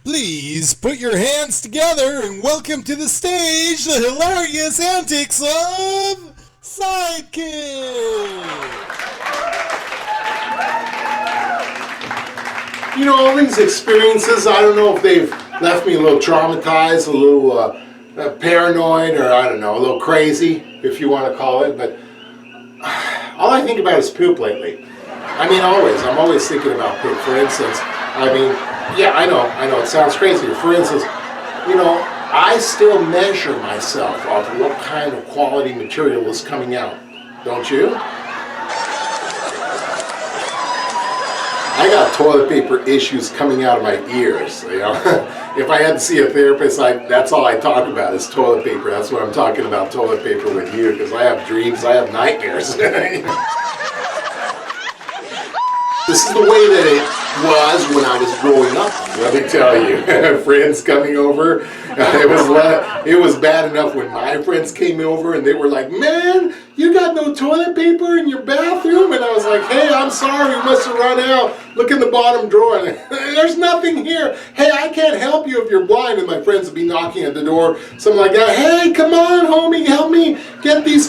Please put your hands together and welcome to the stage the hilarious antics of Sidekick! You know, all these experiences, I don't know if they've left me a little traumatized, a little paranoid, or I don't know, a little crazy, if you want to call it, but all I think about is poop lately. I mean, always. I'm always thinking about poop. For instance, yeah, I know, it sounds crazy. For instance, I still measure myself off of what kind of quality material is coming out. Don't you? I got toilet paper issues coming out of my ears, If I had to see a therapist, that's all I talk about is toilet paper. That's what I'm talking about, toilet paper with you, because I have dreams, I have nightmares. This is the way that it was when I was growing up, let me tell you. Friends coming over, it was bad enough when my friends came over and they were like, "Man, you got no toilet paper in your bathroom?" And I was like, "Hey, I'm sorry, we must have run out. Look in the bottom drawer. There's nothing here. Hey, I can't help you if you're blind." And my friends would be knocking at the door, something like that. "Hey, come on, homie, help me get me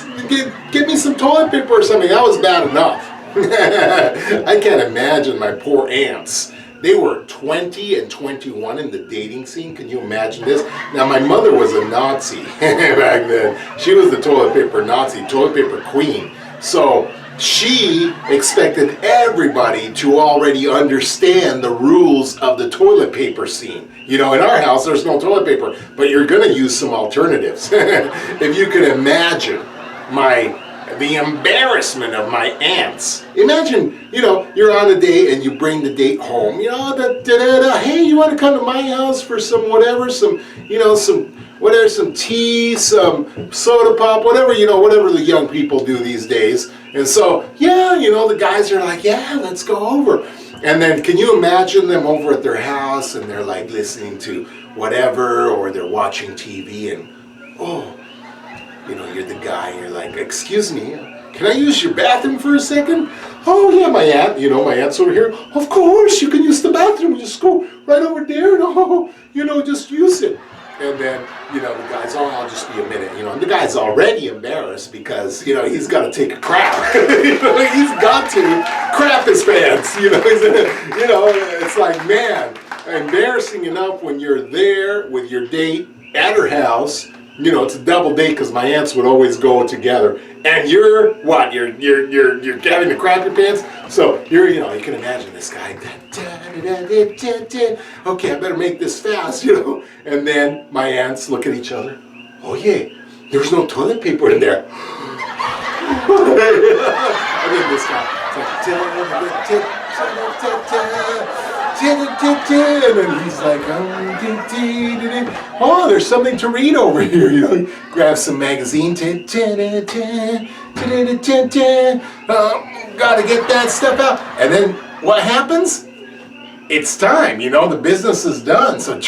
some toilet paper or something." That was bad enough. I can't imagine my poor aunts. They were 20 and 21 in the dating scene. Can you imagine this? Now, my mother was a Nazi back then. She was the toilet paper Nazi, toilet paper queen. So she expected everybody to already understand the rules of the toilet paper scene. In our house, there's no toilet paper, but you're going to use some alternatives. If you could imagine the embarrassment of my aunts. Imagine, you're on a date and you bring the date home. Hey, you want to come to my house for some whatever, some tea, some soda pop, whatever the young people do these days. And so, the guys are like, "Yeah, let's go over." And then can you imagine them over at their house and they're like listening to whatever, or they're watching TV and, you're the guy and you're like, "Excuse me, can I use your bathroom for a second?" "Oh yeah, my aunt's over here." "Of course, you can use the bathroom. Just go right over there and, just use it." And then, the guy's, "Oh, I'll just be a minute," and the guy's already embarrassed because, he's got to take a crap. He's got to crap his pants, it's like, man, embarrassing enough when you're there with your date at her house. It's a double date because my aunts would always go together. And you're what? You're having to crap your pants. So you can imagine this guy. Okay, I better make this fast, And then my aunts look at each other. "Oh yeah, there's no toilet paper in there." And then this guy. And then he's like, "Oh, there's something to read over here." He grabs some magazine. Gotta get that stuff out. And then what happens? It's time, the business is done. So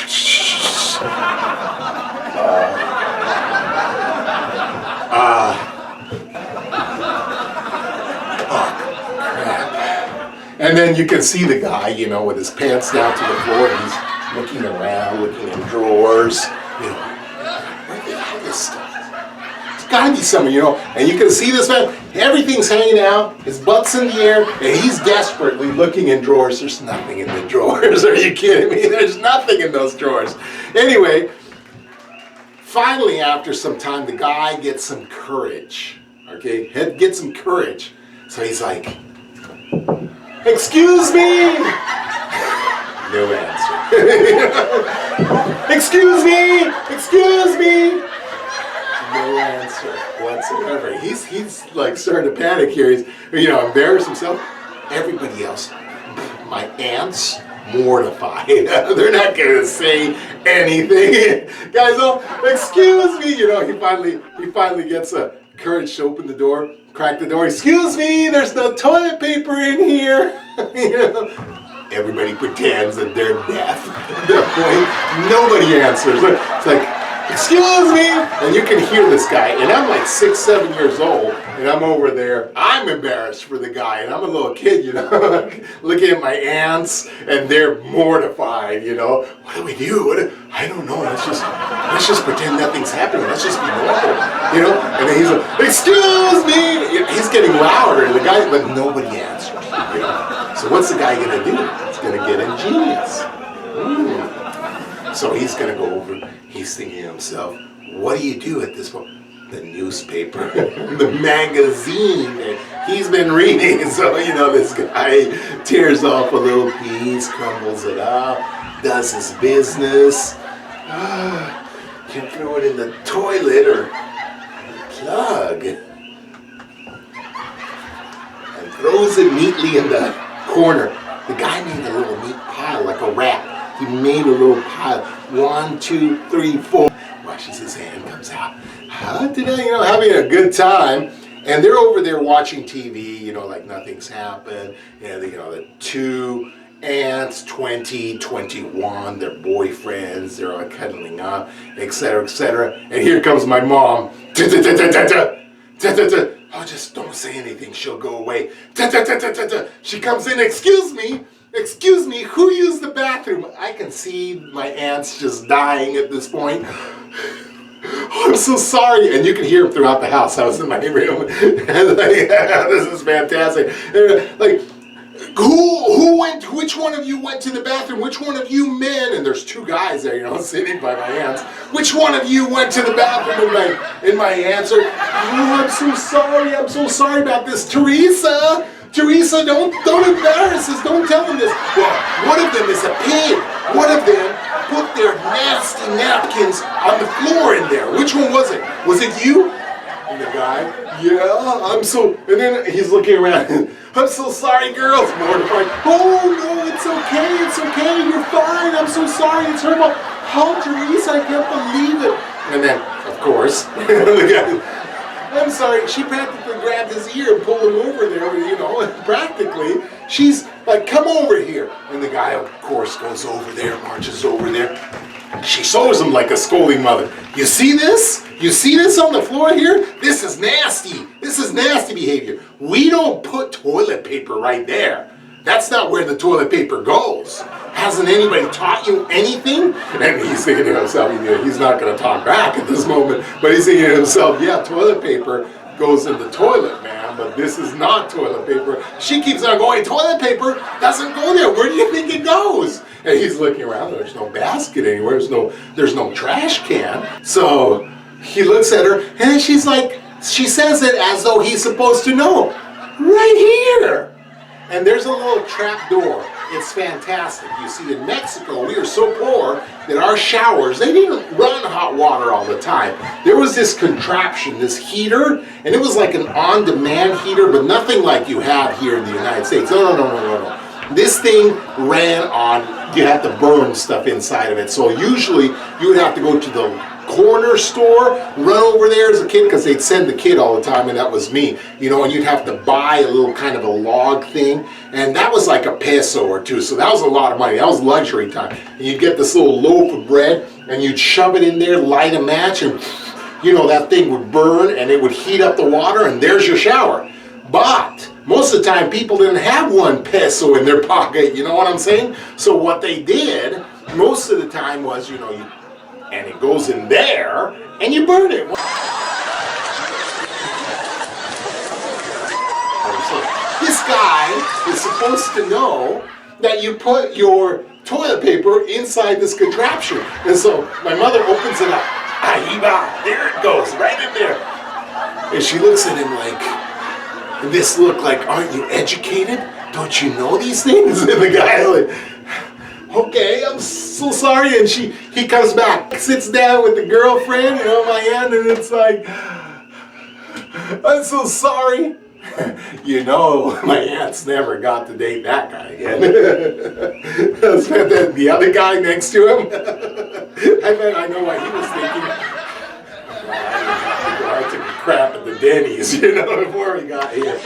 and then you can see the guy, with his pants down to the floor, and he's looking around, looking in drawers, where the hell is this stuff? There's gotta be something, and you can see this man, everything's hanging out, his butt's in the air, and he's desperately looking in drawers. There's nothing in the drawers. Are you kidding me? There's nothing in those drawers. Anyway, finally, after some time, the guy gets some courage, okay? Get some courage. So he's like, "Excuse me!" No answer. "Excuse me! Excuse me!" No answer whatsoever. He's like starting to panic here. He's, embarrassed himself. Everybody else, my aunts, mortified. They're not gonna say anything. Guys, "Excuse me!" He finally gets a courage to open the door. Crack the door. "Excuse me, there's no toilet paper in here." Everybody pretends that they're deaf. Nobody answers. It's like, excuse me. And you can hear this guy, and I'm like 6, 7 years old, and I'm over there. I'm embarrassed for the guy, and I'm a little kid, you know, looking at my aunts, and they're mortified, you know. What do we do? I don't know. Let's just pretend nothing's happening. Let's just be normal, you know. And then he's like, excuse me. He's getting louder, the guy, but nobody answers, you know. So what's the guy gonna do? He's gonna get ingenious. So he's gonna go over. He's thinking to himself, what do you do at this point? The newspaper, the magazine that he's been reading. So, you know, this guy tears off a little piece, crumbles it up, does his business. Can throw it in the toilet or the plug. And throws it neatly in the corner. The guy made a little neat pile like a rat. He made a little pile. 1, 2, 3, 4. Washes his hand, comes out. Today, you know, having a good time. And they're over there watching TV, you know, like nothing's happened. And, you know, the two aunts, 20, 21, their boyfriends, they're all cuddling up, etc., etc. And here comes my mom. Oh, just don't say anything, she'll go away. She comes in, excuse me, who used the bathroom? I can see my aunt's just dying at this point. Oh, I'm so sorry. And you can hear him throughout the house. I was in my room. And like, yeah, this is fantastic. Like, which one of you went to the bathroom? Which one of you men? And there's 2 guys there, you know, sitting by my aunts. Which one of you went to the bathroom? And my aunts are, oh, I'm so sorry about this. Teresa, don't embarrass us. Don't tell them this. Well, one of them is a pig. One of them put their nasty napkins on the floor in there. Which one was it? Was it you? And the guy, yeah, and then he's looking around. I'm so sorry, girls. Mortified. Oh, no, it's okay, you're fine. I'm so sorry, it's her fault. Oh, Teresa, I can't believe it. And then, of course, the guy, I'm sorry, she practically grabbed his ear and pulled him over there, you know, and practically, she's like, come over here. And the guy, of course, goes over there, marches over there. She shows him like a scolding mother. You see this? You see this on the floor here? This is nasty. This is nasty behavior. We don't put toilet paper right there. That's not where the toilet paper goes. Hasn't anybody taught you anything? And he's thinking to himself, he's not going to talk back at this moment, but he's thinking to himself, yeah, toilet paper goes in the toilet, man, but this is not toilet paper. She keeps on going, toilet paper doesn't go there. Where do you think it goes? And he's looking around, there's no basket anywhere, there's no trash can. So he looks at her, and she's like, she says it as though he's supposed to know. Right here. And there's a little trap door. It's fantastic. You see, in Mexico, we are so poor that our showers, they didn't run hot water all the time. There was this contraption, this heater, and it was like an on-demand heater, but nothing like you have here in the United States. No. This thing ran on, you had to burn stuff inside of it. So usually, you would have to go to the corner store, run over there as a kid, because they'd send the kid all the time, and that was me, you know, and you'd have to buy a little kind of a log thing, and that was like $1 or $2, so that was a lot of money. That was luxury time. And you'd get this little loaf of bread, and you'd shove it in there, light a match, and you know, that thing would burn, and it would heat up the water, and there's your shower. But most of the time, people didn't have $1 in their pocket, you know what I'm saying? So what they did, most of the time was, you know, and it goes in there, and you burn it. This guy is supposed to know that you put your toilet paper inside this contraption. And so my mother opens it up. Ahiba, there it goes, right in there. And she looks at him like, this look like, aren't you educated? Don't you know these things? And the guy like, okay, I'm so sorry. And he comes back, sits down with the girlfriend, you know, my aunt, and it's like, I'm so sorry. You know, my aunt's never got to date that guy again. The other guy next to him, I know what he was thinking. I took a crap at the Denny's, you know, before we got here.